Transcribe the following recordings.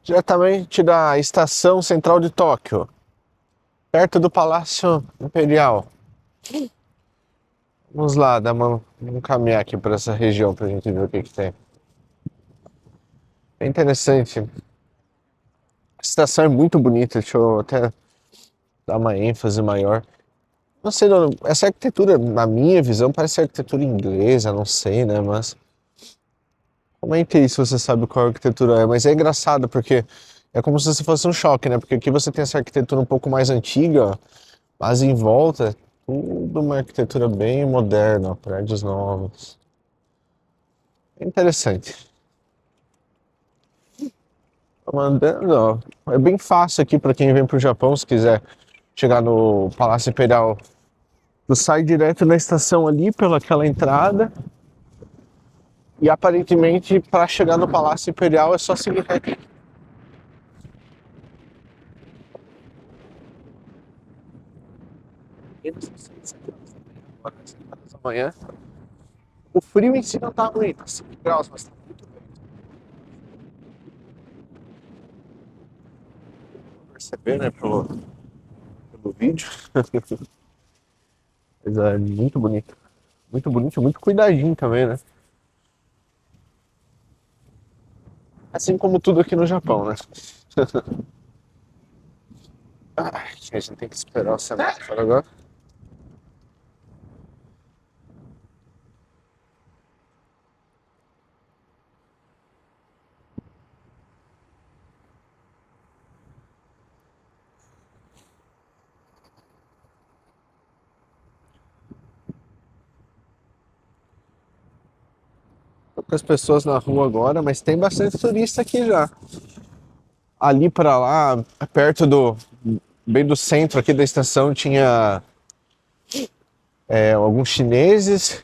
diretamente da estação central de Tóquio, perto do Palácio Imperial. Vamos lá, vamos caminhar aqui por essa região pra gente ver o que tem. É interessante. A estação é muito bonita, deixa eu até dar uma ênfase maior. Não sei, essa arquitetura, na minha visão, parece arquitetura inglesa, não sei, né? Mas comente aí se você sabe qual arquitetura é. Mas é engraçado porque é como se fosse um choque, né? Porque aqui você tem essa arquitetura um pouco mais antiga, mas em volta é tudo uma arquitetura bem moderna, prédios novos. É interessante. Tô andando, ó, é bem fácil aqui para quem vem pro Japão, se quiser chegar no Palácio Imperial. Tu sai direto na estação ali pelaquela entrada e aparentemente para chegar no Palácio Imperial é só seguir reto. Amanhã. O frio em si não tá ruim, tá 5 graus, mas tá muito bem. Perceber, né, pelo vídeo. Mas é muito bonito. Muito bonito, muito cuidadinho também, né? Assim como tudo aqui no Japão, né? Ai, a gente tem que esperar o semáforo agora. Poucas pessoas na rua agora, mas tem bastante turista aqui já. Ali pra lá, perto bem do centro aqui da estação, tinha alguns chineses.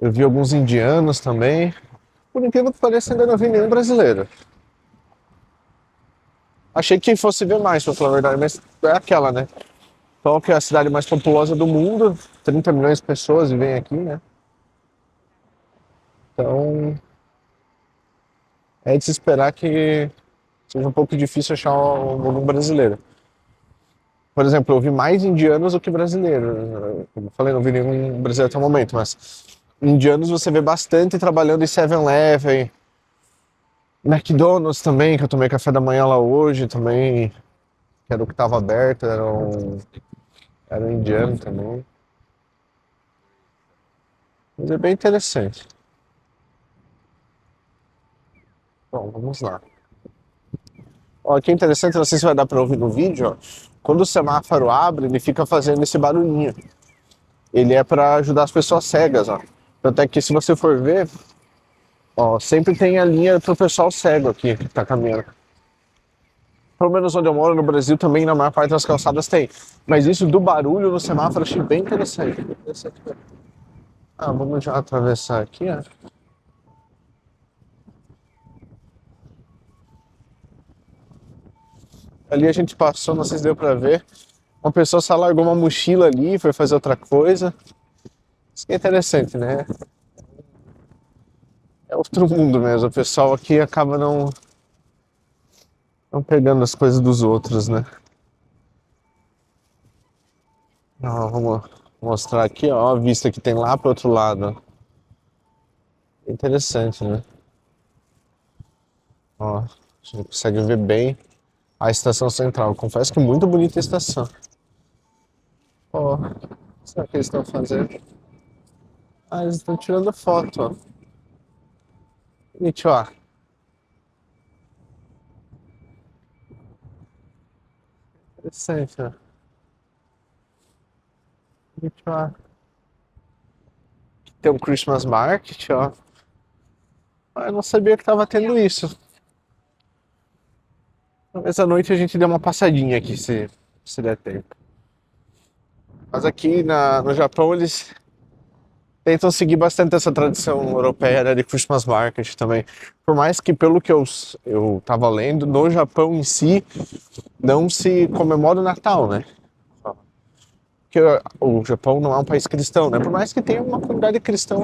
Eu vi alguns indianos também. Por incrível que pareça, ainda não vi nenhum brasileiro. Achei que fosse ver mais, pra falar a verdade, mas é aquela, né? Tóquio é a cidade mais populosa do mundo, 30 milhões de pessoas vivem aqui, né? Então, é de se esperar que seja um pouco difícil achar algum brasileiro. Por exemplo, eu vi mais indianos do que brasileiros. Como eu falei, não vi nenhum brasileiro até o momento, mas indianos você vê bastante trabalhando em 7-Eleven, McDonald's também, que eu tomei café da manhã lá hoje também, que era o que estava aberto, era um indiano também. Mas é bem interessante. Bom, vamos lá. Ó, aqui é interessante, não sei se vai dar para ouvir no vídeo, ó. Quando o semáforo abre, ele fica fazendo esse barulhinho. Ele é para ajudar as pessoas cegas, ó. Tanto é que se você for ver, ó, sempre tem a linha pro pessoal cego aqui que tá caminhando. Pelo menos onde eu moro no Brasil também, na maior parte das calçadas tem. Mas isso do barulho no semáforo eu achei bem interessante. Ah, vamos já atravessar aqui, ó. Ali a gente passou, não sei se deu pra ver. Uma pessoa só largou uma mochila ali, foi fazer outra coisa. Isso que é interessante, né? É outro mundo mesmo. O pessoal aqui acaba não pegando as coisas dos outros, né? Ó, vamos mostrar aqui, ó, a vista que tem lá pro outro lado. Interessante, né? Ó, a gente consegue ver bem a estação central. Confesso que muito bonita a estação. Ó, o que será que eles estão fazendo? Ah, eles estão tirando foto, ó. Bonito, ó. Interessante, ó. Bonito, ó. Tem um Christmas Market, ó. Ah, eu não sabia que tava tendo isso. Talvez à noite a gente dê uma passadinha aqui, se der tempo. Mas aqui no Japão eles tentam seguir bastante essa tradição europeia, né, de Christmas Market também. Por mais que, pelo que eu tava lendo, no Japão em si não se comemora o Natal, né? Porque o Japão não é um país cristão, né? Por mais que tenha uma comunidade cristã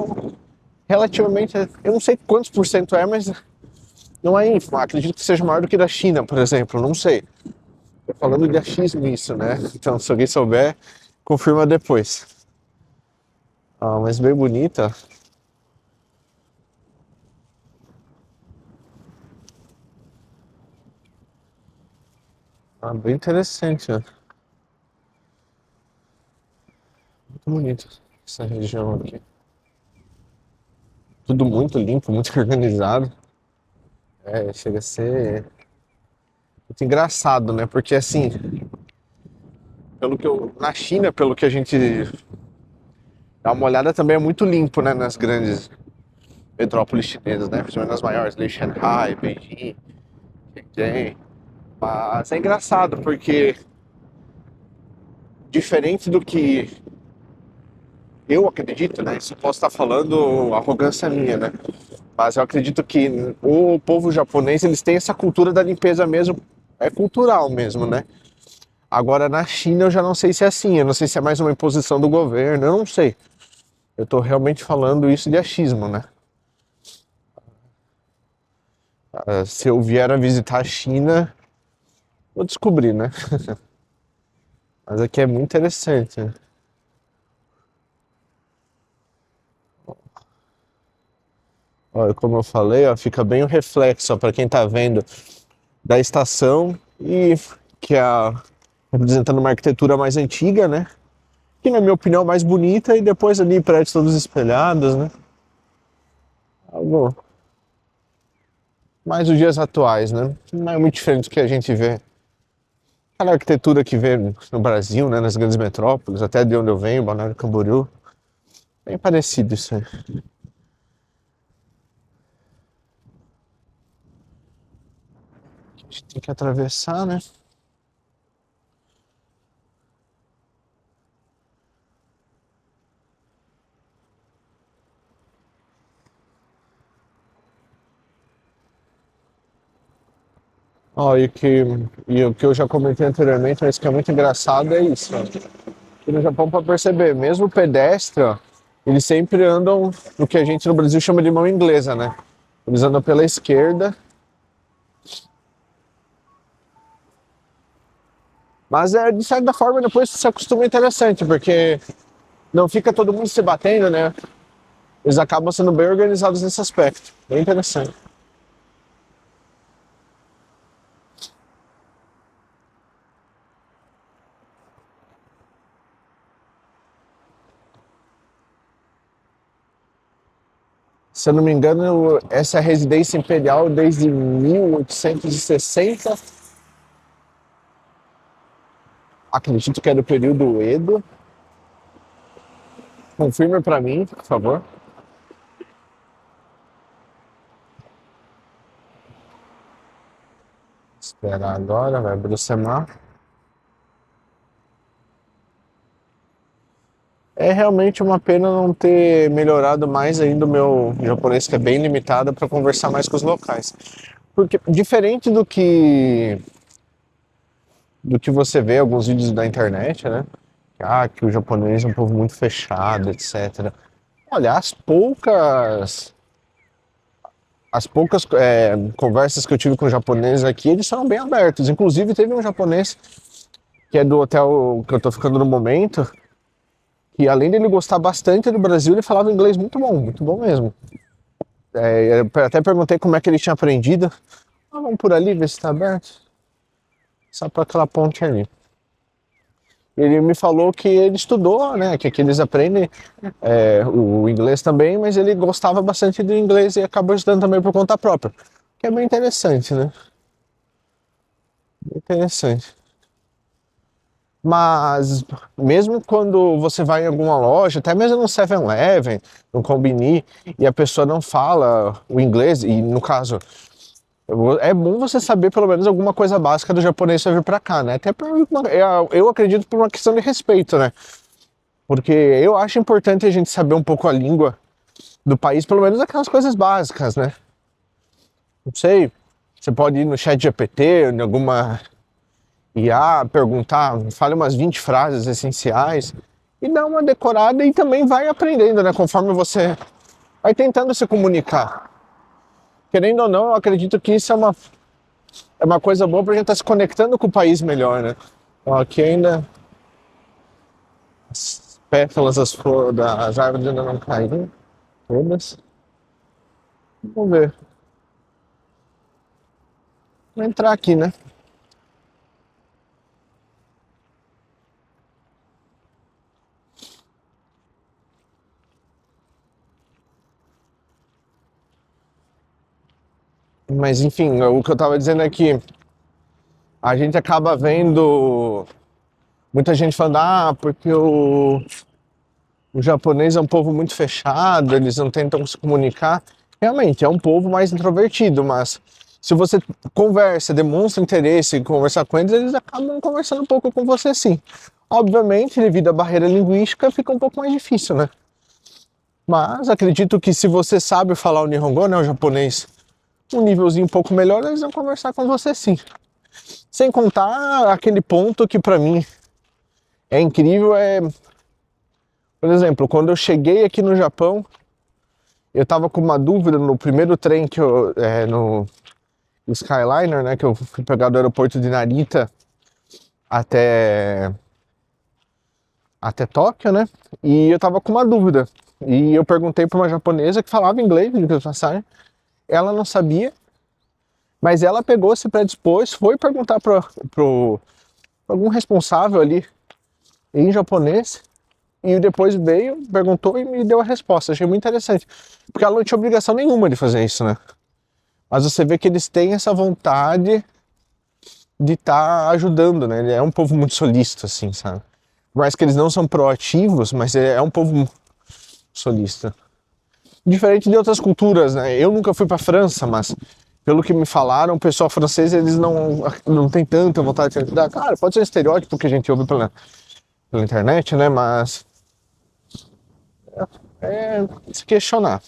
relativamente, eu não sei quantos por cento é, mas Não é ínfimo, acredito que seja maior do que da China, por exemplo, não sei. Tô falando de achismo isso, né? Então, se alguém souber, confirma depois. Ah, mas bem bonita. Ah, bem interessante, né? Muito bonito essa região aqui. Tudo muito limpo, muito organizado. É, chega a ser muito engraçado, né? Porque assim, na China, pelo que a gente dá uma olhada, também é muito limpo, né? Nas grandes metrópoles chinesas, né? Principalmente nas maiores, ali, Shanghai, Beijing, Shenzhen. Mas é engraçado, porque diferente do que eu acredito, né? Isso posso estar falando arrogância minha, né? Mas eu acredito que o povo japonês, eles têm essa cultura da limpeza mesmo, é cultural mesmo, né? Agora na China eu já não sei se é assim, eu não sei se é mais uma imposição do governo, eu não sei. Eu tô realmente falando isso de achismo, né? Se eu vier a visitar a China, vou descobrir, né? Mas aqui é muito interessante, né? Olha, como eu falei, ó, fica bem o reflexo para quem tá vendo da estação e que é representando uma arquitetura mais antiga, né? Que na minha opinião é mais bonita e depois ali prédios todos espelhados, né? Algo mais os dias atuais, né? Não é muito diferente do que a gente vê. Aquela arquitetura que vê no Brasil, né? Nas grandes metrópoles, até de onde eu venho, Balneário Camboriú. Bem parecido isso aí. A gente tem que atravessar, né? Ó, e o que eu já comentei anteriormente, mas que é muito engraçado é isso, ó. Que no Japão, para perceber, mesmo o pedestre, ó, eles sempre andam no que a gente no Brasil chama de mão inglesa, né? Eles andam pela esquerda, mas de certa forma depois se acostuma interessante, porque não fica todo mundo se batendo, né? Eles acabam sendo bem organizados nesse aspecto. Bem interessante. Se eu não me engano, essa é a residência imperial desde 1860. Acredito que é do período Edo. Confirme para mim, por favor. Esperar agora, vai abrir o semáforo. É realmente uma pena não ter melhorado mais ainda o meu japonês, que é bem limitado, para conversar mais com os locais. Porque diferente do que você vê em alguns vídeos da internet, né? Que o japonês é um povo muito fechado, etc. Olha, as poucas conversas que eu tive com japoneses aqui, eles são bem abertos. Inclusive, teve um japonês que é do hotel que eu tô ficando no momento, que além dele gostar bastante do Brasil, ele falava inglês muito bom mesmo. Eu até perguntei como é que ele tinha aprendido. Vamos por ali ver se tá aberto. Só para aquela ponte ali. Ele me falou que ele estudou, né? Que aqui eles aprendem o inglês também, mas ele gostava bastante do inglês e acabou estudando também por conta própria. Que é bem interessante, né? Bem interessante. Mas mesmo quando você vai em alguma loja, até mesmo no 7-Eleven, no Combini, e a pessoa não fala o inglês, e no caso, é bom você saber pelo menos alguma coisa básica do japonês pra vir pra cá, né? Até eu acredito por uma questão de respeito, né? Porque eu acho importante a gente saber um pouco a língua do país, pelo menos aquelas coisas básicas, né? Não sei, você pode ir no chat GPT, em alguma IA, perguntar, fale umas 20 frases essenciais e dar uma decorada e também vai aprendendo, né? Conforme você vai tentando se comunicar. querendo ou não, eu acredito que isso é uma coisa boa pra gente estar se conectando com o país melhor, né? Ó, aqui ainda as pétalas das árvores ainda não caíram, todas. Vamos ver. Vou entrar aqui, né? Mas enfim, o que eu tava dizendo é que a gente acaba vendo muita gente falando, porque o japonês é um povo muito fechado, eles não tentam se comunicar. Realmente, é um povo mais introvertido, mas se você conversa, demonstra interesse em conversar com eles, eles acabam conversando um pouco com você sim. Obviamente, devido à barreira linguística, fica um pouco mais difícil, né? Mas acredito que se você sabe falar o Nihongo, né, o japonês, um nívelzinho um pouco melhor, eles vão conversar com você sim. Sem contar aquele ponto que pra mim é incrível, por exemplo, quando eu cheguei aqui no Japão, eu tava com uma dúvida no primeiro trem no Skyliner, né, que eu fui pegar do aeroporto de Narita até, até Tóquio, né, e eu tava com uma dúvida. E eu perguntei pra uma japonesa que falava inglês, de passagem, ela não sabia, mas ela pegou, se predispôs, foi perguntar pro algum responsável ali em japonês, e depois veio, perguntou e me deu a resposta. Achei muito interessante, porque ela não tinha obrigação nenhuma de fazer isso, né? Mas você vê que eles têm essa vontade de estar ajudando, né? Ele é um povo muito solícito, assim, sabe? Por mais que eles não são proativos, mas é um povo solista. Diferente de outras culturas, né? Eu nunca fui pra França, mas pelo que me falaram, o pessoal francês, eles não tem tanta vontade de ajudar. Claro, pode ser um estereótipo que a gente ouve pela internet, né? Mas é se questionar.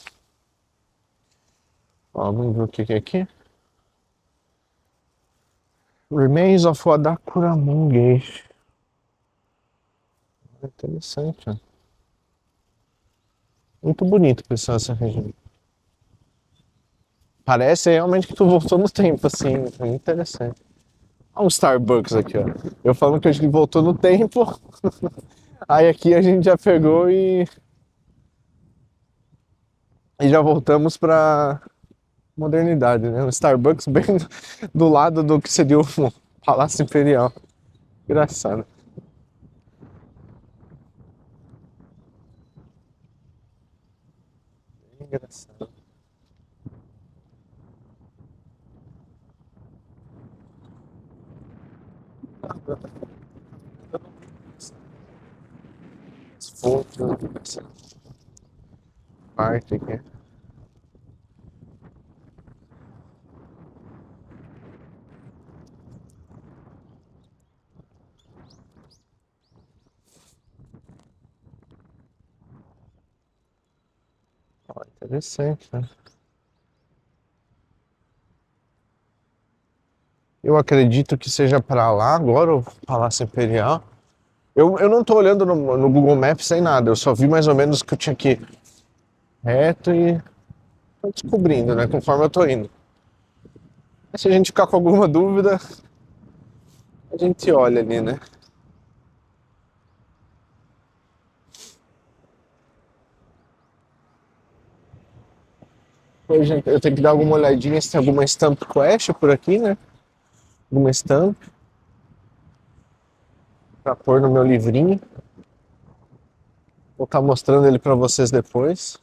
Ó, vamos ver o que é aqui. Remains of Wadakura Mungeishi. Interessante, ó. Muito bonito, pessoal, essa região. Parece realmente que tu voltou no tempo, assim. É muito interessante. Olha um Starbucks aqui, ó. Eu falo que a gente voltou no tempo. Aí aqui a gente já pegou e já voltamos pra modernidade, né? Um Starbucks bem do lado do que seria o Palácio Imperial. Engraçado. Engraçado. As fotos dessa parte aqui. Ó, interessante, né? Eu acredito que seja pra lá agora o Palácio Imperial. Eu não tô olhando no Google Maps sem nada, eu só vi mais ou menos que eu tinha que ir reto e tô descobrindo, né? Conforme eu tô indo. Mas se a gente ficar com alguma dúvida, a gente olha ali, né? Hoje gente, eu tenho que dar alguma olhadinha se tem alguma Stamp Quest por aqui, né? Alguma Stamp pra pôr no meu livrinho. Vou estar mostrando ele pra vocês depois.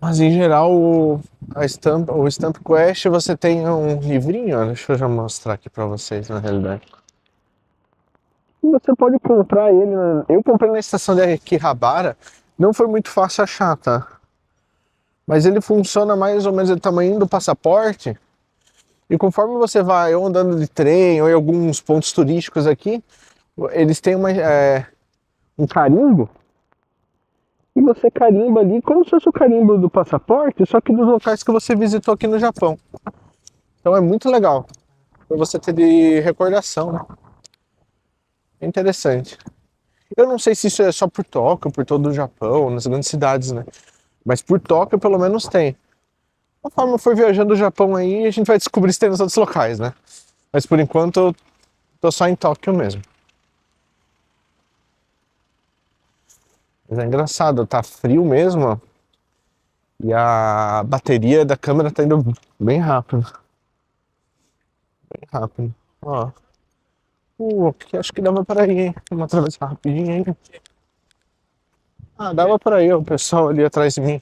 Mas em geral, o Stamp Quest você tem um livrinho, ó, deixa eu já mostrar aqui pra vocês na realidade. E você pode comprar ele, eu comprei na estação de Akihabara, não foi muito fácil achar, tá? Mas ele funciona mais ou menos do tamanho do passaporte. E conforme você vai ou andando de trem ou em alguns pontos turísticos aqui, eles têm um carimbo. E você carimba ali como se fosse o carimbo do passaporte, só que dos locais que você visitou aqui no Japão. Então é muito legal. Pra você ter de recordação, né? É interessante. Eu não sei se isso é só por Tóquio, por todo o Japão, nas grandes cidades, né? Mas por Tóquio pelo menos tem. Conforme eu for viajando o Japão aí, a gente vai descobrir se tem nos outros locais, né? Mas por enquanto eu tô só em Tóquio mesmo. Mas é engraçado, tá frio mesmo, ó. E a bateria da câmera tá indo bem rápido. Bem rápido. Ó. Aqui acho que dava pra ir, hein? Vamos atravessar rapidinho aí. Ah, dava pra ir, ó, o pessoal ali atrás de mim.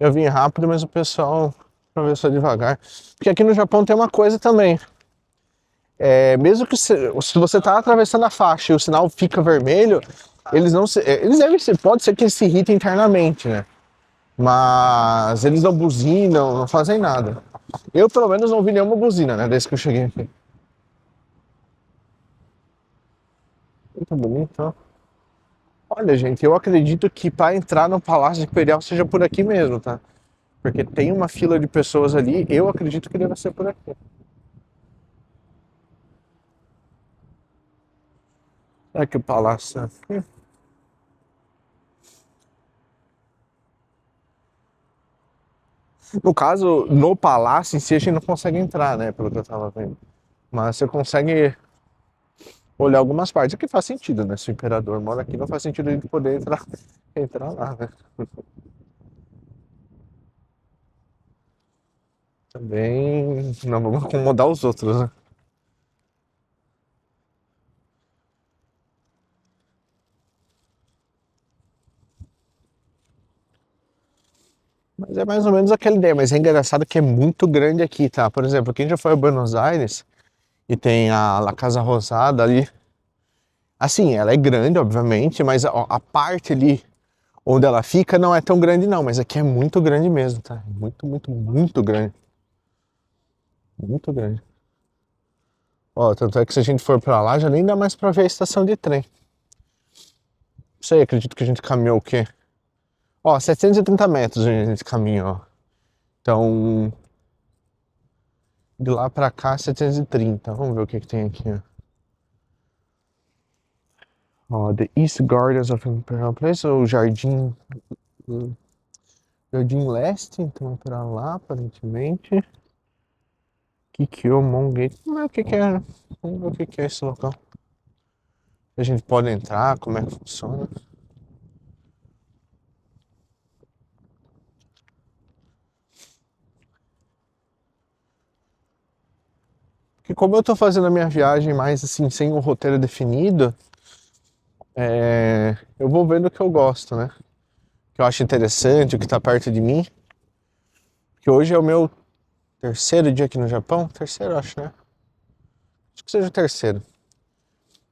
Eu vim rápido, mas o pessoal atravessou devagar. Porque aqui no Japão tem uma coisa também. Mesmo que se você tá atravessando a faixa e o sinal fica vermelho, eles não se, eles devem ser, pode ser que eles se irritem internamente, né? Mas eles não buzinam, não fazem nada. Eu, pelo menos, não vi nenhuma buzina, né? Desde que eu cheguei aqui. Muito bonito, ó. Olha, gente, eu acredito que para entrar no Palácio Imperial seja por aqui mesmo, tá? Porque tem uma fila de pessoas ali, eu acredito que deve ser por aqui. Será que o palácio é aqui? No caso, no palácio em si a gente não consegue entrar, né? Pelo que eu tava vendo. Mas você consegue olhar algumas partes, o que faz sentido, né? Se o imperador mora aqui, não faz sentido ele poder entrar lá, né? Também não vamos acomodar os outros, né? Mas é mais ou menos aquela ideia, mas é engraçado que é muito grande aqui, tá? Por exemplo, quem já foi a Buenos Aires e tem a La Casa Rosada ali, assim, ela é grande, obviamente, mas a parte ali onde ela fica não é tão grande não, mas aqui é muito grande mesmo, tá? Muito, muito, muito grande. Muito grande. Ó, tanto é que se a gente for pra lá, já nem dá mais pra ver a estação de trem. Não sei, acredito que a gente caminhou o quê? Ó, 730 metros a gente caminhou, ó. Então, de lá pra cá, 730. Vamos ver o que que tem aqui, ó. Ó, The East Gardens of Imperial Place, ou Jardim Leste, então é pra lá, aparentemente. Kikyo, Mongate, vamos ver o que que é, vamos ver o que que é esse local. A gente pode entrar, como é que funciona. Porque como eu tô fazendo a minha viagem mais assim, sem um roteiro definido, eu vou vendo o que eu gosto, né? O que eu acho interessante, o que tá perto de mim. Porque hoje é o meu terceiro dia aqui no Japão. Terceiro, acho, né? Acho que seja o terceiro.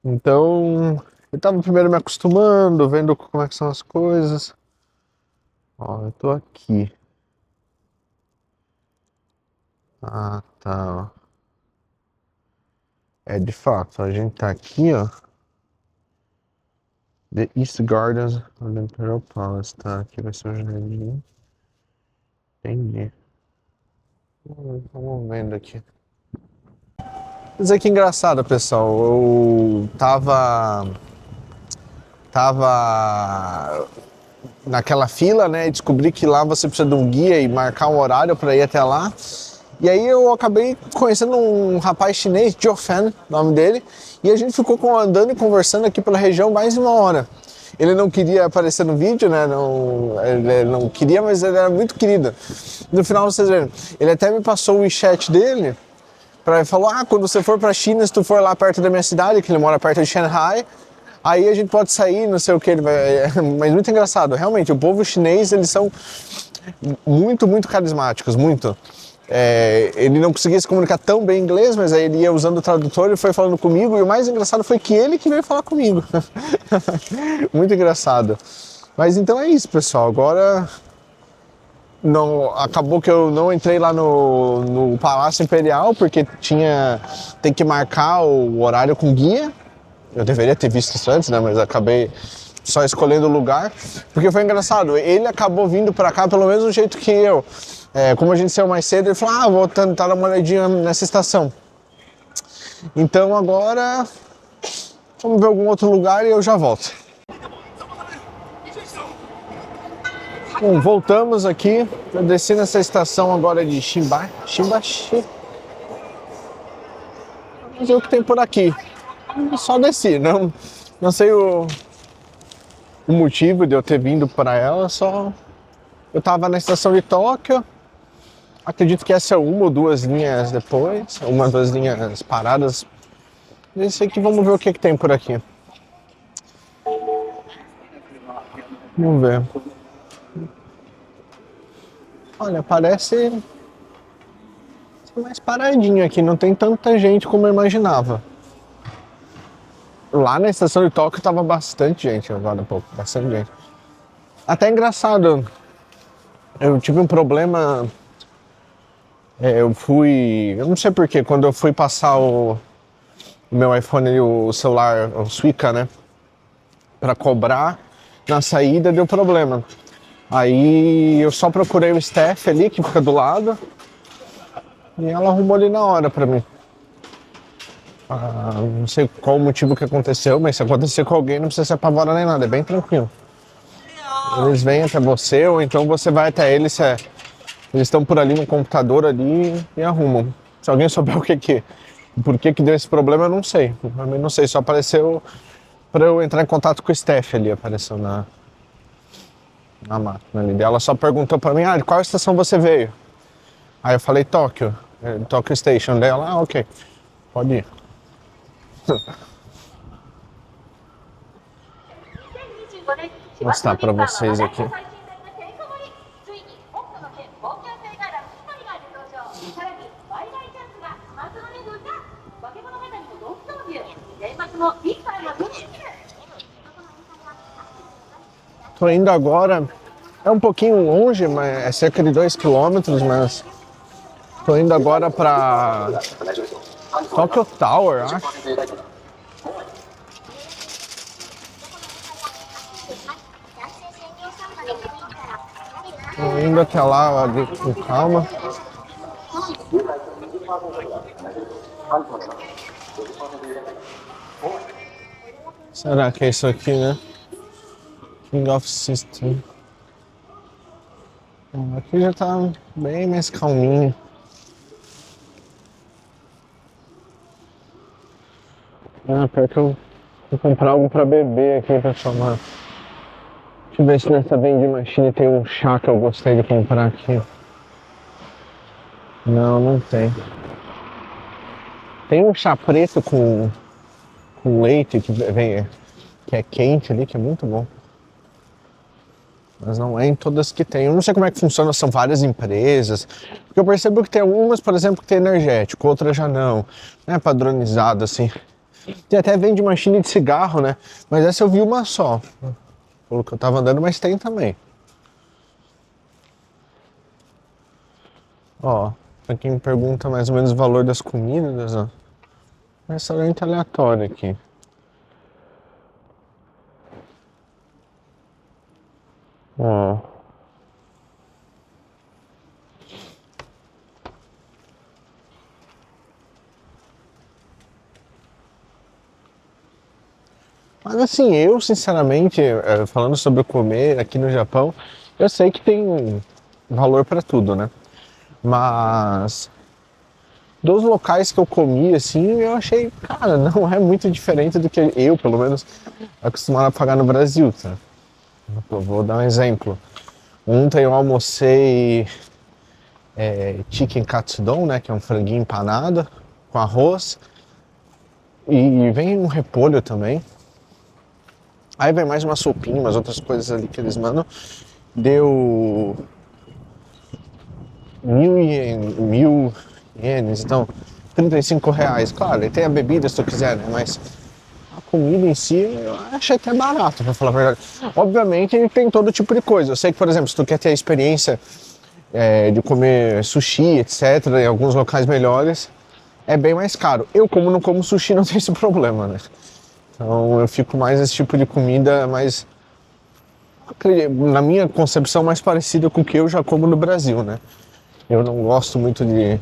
Então, eu tava primeiro me acostumando, vendo como é que são as coisas. Ó, eu tô aqui. Ah, tá. É, de fato, a gente tá aqui, ó. The East Gardens of the Imperial Palace, tá? Aqui vai ser o jardim. Entendi. Vamos vendo aqui. Mas é que engraçado, pessoal. Eu tava naquela fila, né? E descobri que lá você precisa de um guia e marcar um horário para ir até lá. E aí eu acabei conhecendo um rapaz chinês, Jiofan, nome dele, e a gente ficou andando e conversando aqui pela região mais de uma hora. Ele não queria aparecer no vídeo, né? Não, ele não queria, mas ele era muito querido. No final, vocês viram, ele até me passou o WeChat dele, falou, quando você for pra China, se tu for lá perto da minha cidade, que ele mora perto de Shanghai, aí a gente pode sair, não sei o que, mas muito engraçado, realmente, o povo chinês, eles são muito, muito carismáticos, muito. Ele não conseguia se comunicar tão bem em inglês, mas aí ele ia usando o tradutor e foi falando comigo, e o mais engraçado foi que ele que veio falar comigo. Muito engraçado. Mas então é isso, pessoal, agora não, acabou que eu não entrei lá no Palácio Imperial, porque tem que marcar o horário com guia. Eu deveria ter visto isso antes, né? Mas acabei só escolhendo o lugar. Porque foi engraçado, ele acabou vindo pra cá pelo mesmo jeito que eu. Como a gente saiu mais cedo, ele falou, vou tentar dar uma olhadinha nessa estação. Então agora, vamos ver algum outro lugar e eu já volto. Bom, voltamos aqui. Eu desci nessa estação agora de Shimbashi. Vamos ver o que tem por aqui. Só desci, não sei o motivo de eu ter vindo para ela, só eu tava na estação de Tóquio. Acredito que essa é uma ou duas linhas depois, uma das linhas paradas. Isso aqui, vamos ver o que tem por aqui. Vamos ver. Olha, parece mais paradinho aqui, não tem tanta gente como eu imaginava. Lá na estação de Tóquio tava bastante gente agora, pouco, bastante gente. Até engraçado, eu tive um problema, eu não sei porquê, quando eu fui passar o meu iPhone e o celular, o Suica, né, pra cobrar, na saída deu problema. Aí eu só procurei o staff ali, que fica do lado, e ela arrumou ali na hora pra mim. Não sei qual o motivo que aconteceu, mas se acontecer com alguém não precisa se apavorar nem nada, é bem tranquilo. Eles vêm até você, ou então você vai até eles, eles estão por ali no computador ali e arrumam. Se alguém souber por que deu esse problema, eu não sei. Eu não sei, só apareceu pra eu entrar em contato com o staff ali, apareceu na máquina ali. Ela só perguntou pra mim, de qual estação você veio? Aí eu falei Tóquio, Tóquio Station. Daí ela, ok, pode ir. Vou mostrar pra vocês aqui. Tô indo agora, é um pouquinho longe, mas é cerca de 2 quilômetros, mas tô indo agora pra Tokyo Tower, acho. Tô indo até lá ali com calma. Será que é isso aqui, né? King of System. Aqui já tá bem mais calminho. Pior que eu vou comprar algo pra beber aqui pra tomar. Deixa eu ver se nessa vending machine tem um chá que eu gostei de comprar aqui. Não tem. Tem um chá preto com leite que é quente ali, que é muito bom. Mas não é em todas que tem. Eu não sei como é que funciona, são várias empresas. Porque eu percebo que tem algumas, por exemplo, que tem energético, outras já não. Não é padronizado assim. Tem até vende machine de cigarro, né? Mas essa eu vi uma só. Pelo que eu tava andando, mas tem também. Ó, pra quem me pergunta mais ou menos o valor das comidas, ó. Restaurante aleatório aqui. Ó. Mas assim, eu sinceramente, falando sobre comer aqui no Japão, eu sei que tem valor pra tudo, né? Mas dos locais que eu comi, assim, eu achei, cara, não é muito diferente do que eu, pelo menos, acostumado a pagar no Brasil, tá? Eu vou dar um exemplo. Ontem eu almocei chicken katsudon, né, que é um franguinho empanado com arroz, e vem um repolho também. Aí vem mais uma sopinha, umas outras coisas ali que eles mandam. Deu 1.000 ienes, então R$ 35. Claro, e tem a bebida se tu quiser, né? Mas a comida em si eu acho até barato, pra falar a verdade. Obviamente tem todo tipo de coisa. Eu sei que, por exemplo, se tu quer ter a experiência de comer sushi, etc., em alguns locais melhores, é bem mais caro. Eu, como não como sushi, não tenho esse problema, né? Então eu fico mais esse tipo de comida mais, na minha concepção, mais parecida com o que eu já como no Brasil, né? Eu não gosto muito de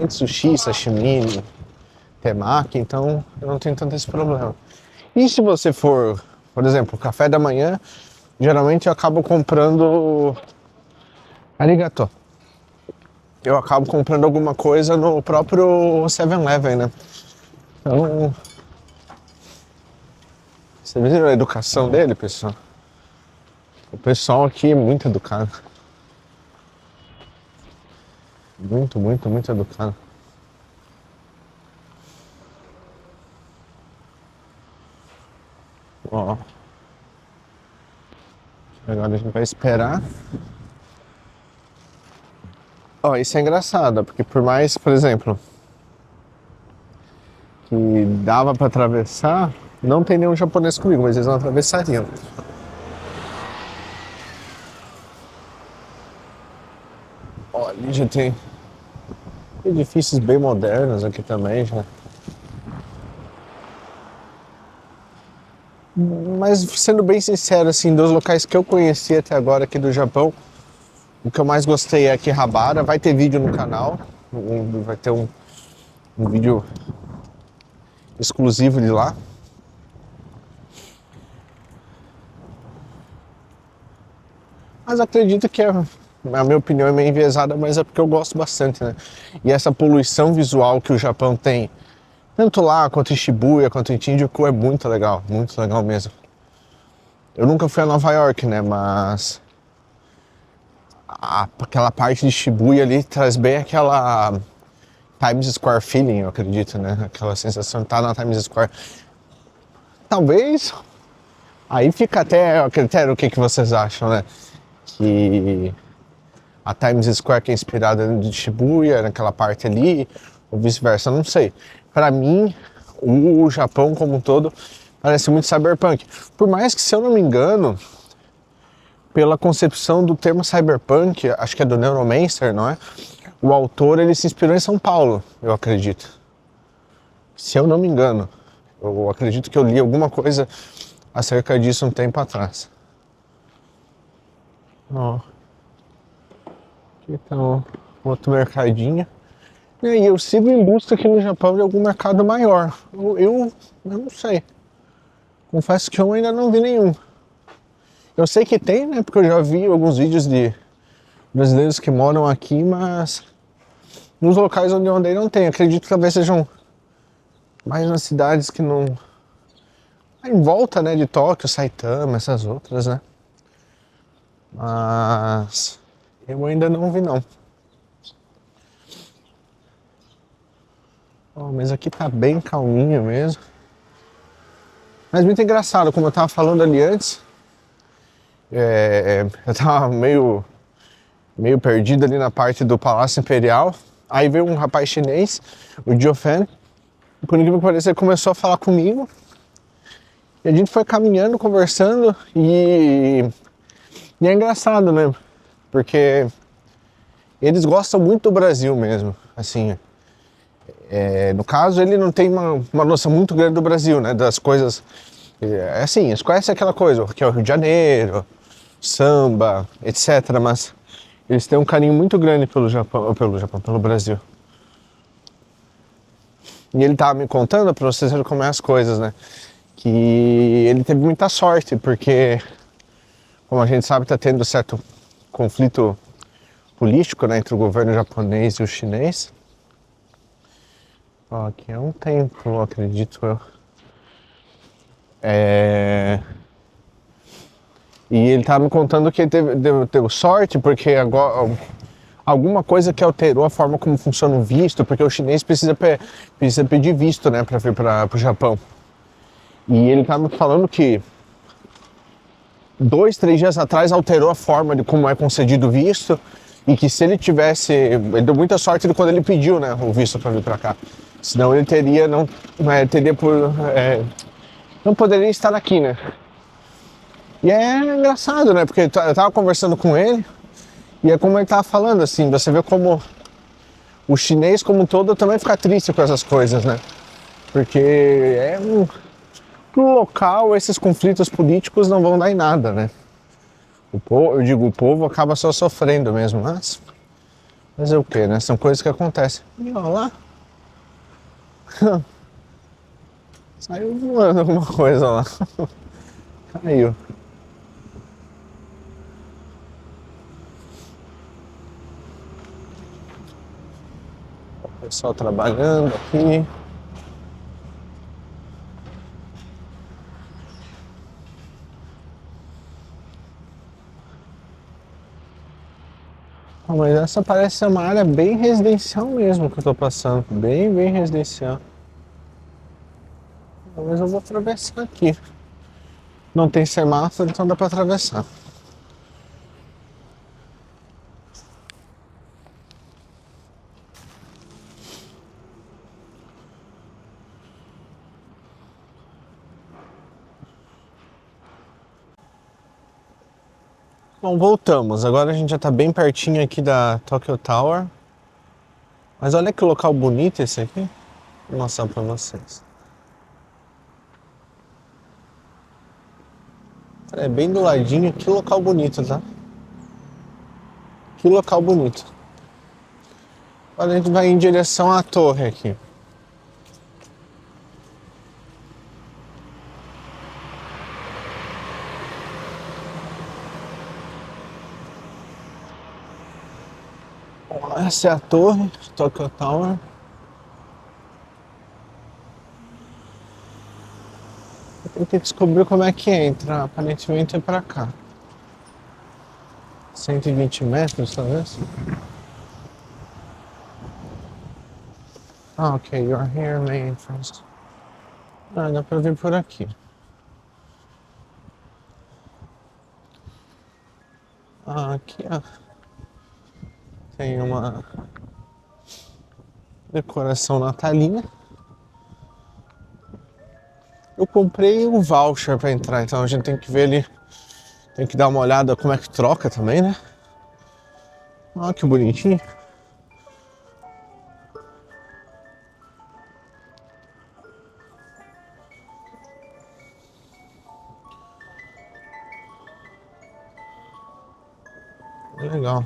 sushi, sashimi, temaki, então eu não tenho tanto esse problema. E se você for, por exemplo, café da manhã, geralmente eu acabo comprando. Arigato. Eu acabo comprando alguma coisa no próprio 7-Eleven, né? Então, vocês viram a educação dele, pessoal? O pessoal aqui é muito educado. Muito, muito, muito educado. Ó, agora a gente vai esperar. Ó, isso é engraçado, porque por mais, por exemplo, que dava pra atravessar, não tem nenhum japonês comigo, mas eles não atravessariam. Ó, ali já tem edifícios bem modernos aqui também, já. Mas sendo bem sincero, assim, dos locais que eu conheci até agora aqui do Japão, o que eu mais gostei é Akihabara. Vai ter vídeo no canal, vai ter um vídeo exclusivo de lá. Mas acredito que a minha opinião é meio enviesada, mas é porque eu gosto bastante, né? E essa poluição visual que o Japão tem, tanto lá quanto em Shibuya, quanto em Shinjuku, é muito legal mesmo. Eu nunca fui a Nova York, né? Mas aquela parte de Shibuya ali traz bem aquela Times Square feeling, eu acredito, né? Aquela sensação de estar na Times Square. Talvez. Aí fica até a critério o que vocês acham, né? Que a Times Square que é inspirada de Shibuya, naquela parte ali, ou vice-versa, não sei. Pra mim, o Japão como um todo parece muito cyberpunk. Por mais que, se eu não me engano, pela concepção do termo cyberpunk, acho que é do Neuromancer, não é? O autor, ele se inspirou em São Paulo, eu acredito. Se eu não me engano. Eu acredito que eu li alguma coisa acerca disso um tempo atrás. Ó, aqui tá outro mercadinho. E eu sigo em busca aqui no Japão de algum mercado maior. Eu não sei. Confesso que eu ainda não vi nenhum. Eu sei que tem, né? Porque eu já vi alguns vídeos de brasileiros que moram aqui, mas nos locais onde eu andei não tem. Acredito que talvez sejam mais nas cidades que não... em volta, né, de Tóquio, Saitama, essas outras, né? Mas eu ainda não vi, não. Oh, mas aqui tá bem calminho mesmo. Mas muito engraçado, como eu tava falando ali antes, eu tava meio perdido ali na parte do Palácio Imperial. Aí veio um rapaz chinês, o Jiofan, e por incrível que pareça, ele começou a falar comigo. E a gente foi caminhando, conversando, e é engraçado, né? Porque eles gostam muito do Brasil mesmo, assim. No caso, ele não tem uma noção muito grande do Brasil, né? Das coisas. Assim, eles conhecem aquela coisa, que é o Rio de Janeiro, samba, etc. Mas eles têm um carinho muito grande pelo Brasil. E ele tava me contando, pra vocês verem como é as coisas, né? Que ele teve muita sorte, porque, como a gente sabe, tá tendo certo conflito político, né, entre o governo japonês e o chinês. Ó, aqui é um templo, acredito eu. E ele tava me contando que ele teve sorte, porque agora alguma coisa que alterou a forma como funciona o visto, porque o chinês precisa pedir visto, né, para vir para o Japão. E ele tava me falando que 2, 3 dias atrás alterou a forma de como é concedido o visto, e que se ele tivesse, ele deu muita sorte de quando ele pediu, né, o visto para vir para cá. Senão ele teria não poderia estar aqui, né? E é engraçado, né? Porque eu tava conversando com ele e é como ele tava falando, assim, você vê como o chinês como um todo também fica triste com essas coisas, né? Porque pro local esses conflitos políticos não vão dar em nada, né? O povo acaba só sofrendo mesmo, mas é o que, né? São coisas que acontecem. E olha lá. Saiu voando alguma coisa lá. Caiu. Pessoal trabalhando aqui. Ah, mas essa parece ser uma área bem residencial mesmo que eu tô passando. Bem residencial. Mas eu vou atravessar aqui. Não tem semáforo, então dá pra atravessar. Bom, voltamos. Agora a gente já tá bem pertinho aqui da Tokyo Tower. Mas olha que local bonito esse aqui. Vou mostrar pra vocês. É bem do ladinho. Que local bonito, tá? Que local bonito. Agora a gente vai em direção à torre aqui. Bom, essa é a torre, Tokyo Tower. Tem que descobrir como é que entra. Aparentemente é pra cá. 120 metros, talvez? Ah, ok. You're here, main entrance. Ah, dá pra vir por aqui. Ah, aqui, ó. Tem uma decoração natalina. Eu comprei um voucher pra entrar, então a gente tem que ver ali. Tem que dar uma olhada como é que troca também, né? Olha que bonitinho. Legal.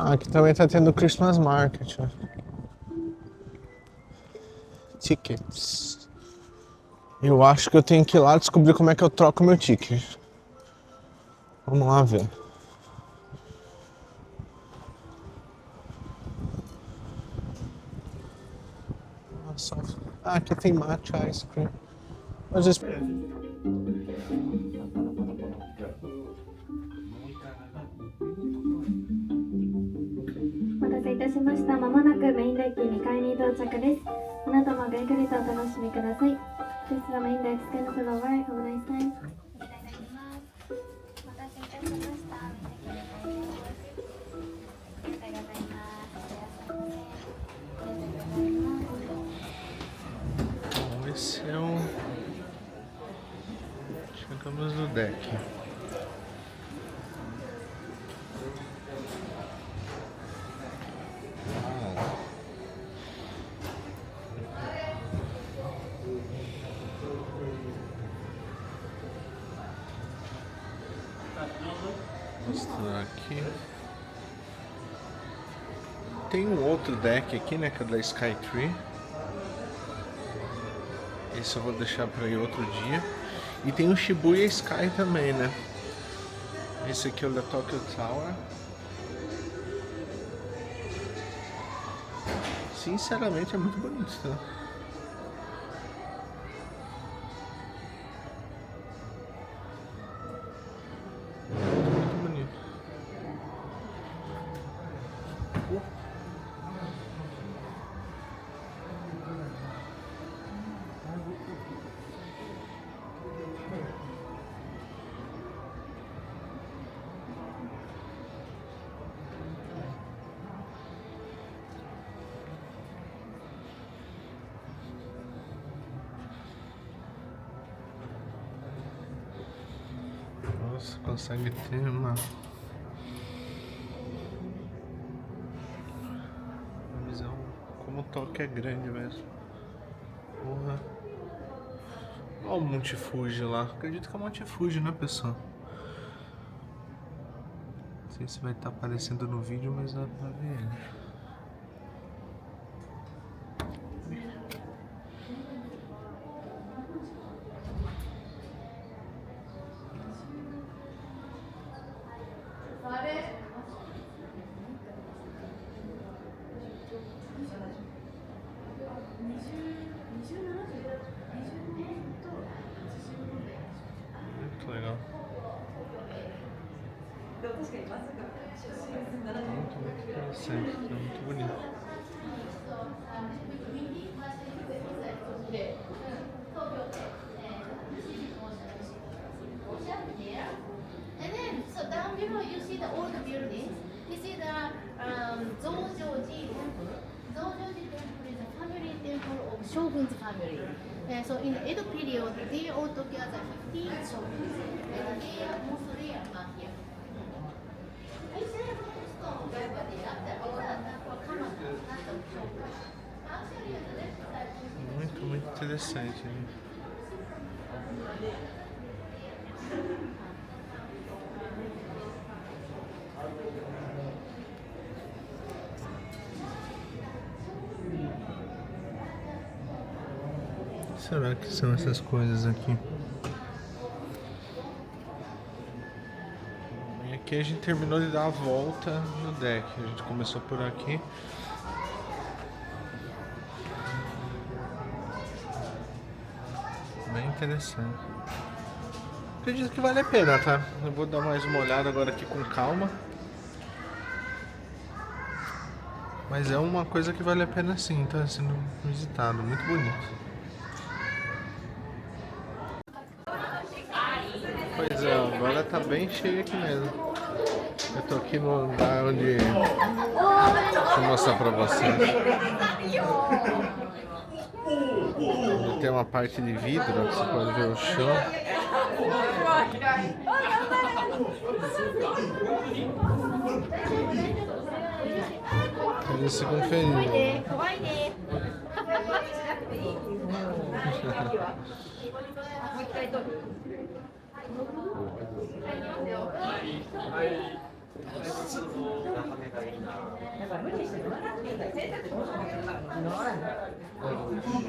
Ah, aqui também tá tendo Christmas Market, ó. Tickets. Eu acho que eu tenho que ir lá descobrir como é que eu troco meu ticket. Vamos lá ver. Nossa. Ah, aqui tem matcha ice cream. Mas esse... お待たせいたしました。まもなくメインデッキ2階に到着です。あなたもごゆっくりとお楽しみください。This is the main deck, 10 floor. Have a nice time. お待たせいたしました。メインデッキ2階に到着です。ありがとうございます。おやすみなさい。ありがとうございます。 Bom, esse é o... Chegamos no deck. Vou mostrar aqui. Tem um outro deck aqui, né, que é da Skytree. Esse eu vou deixar para ir outro dia. E tem o Shibuya Sky também, né? Esse aqui é o da Tokyo Tower. Sinceramente é muito bonito, tá? Muito bonito. Nossa, consegue ter uma visão. Como o Tóquio é grande mesmo. Porra. Olha o Monte Fuji lá. Acredito que é o Monte Fuji, né, pessoal? Não sei se vai estar aparecendo no vídeo, mas dá pra ver ele. muito legal. Muito interessante, é muito bonito. And then, so down below you see the old buildings. This is the Zojoji temple. Zojoji temple is a family temple of Shogun's family. And so in the Edo period, they all together 15 shoguns. And they are mostly here. I said stone, but actually, on the left side, Muito interessante, né? O que será que são essas coisas aqui? E aqui a gente terminou de dar a volta no deck. A gente começou por aqui. Bem interessante. Acredito que vale a pena, tá? Eu vou dar mais uma olhada agora aqui com calma. Mas é uma coisa que vale a pena sim, tá sendo visitado. Muito bonito. Pois é, agora tá bem cheio aqui mesmo. Eu tô aqui no lugar onde... Deixa eu mostrar pra vocês. Tem uma parte de vidro, ó, que você pode ver o chão. Eles ficam felizes.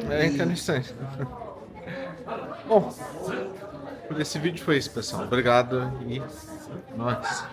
É interessante. Bom, por esse vídeo foi isso, pessoal. Obrigado e nós.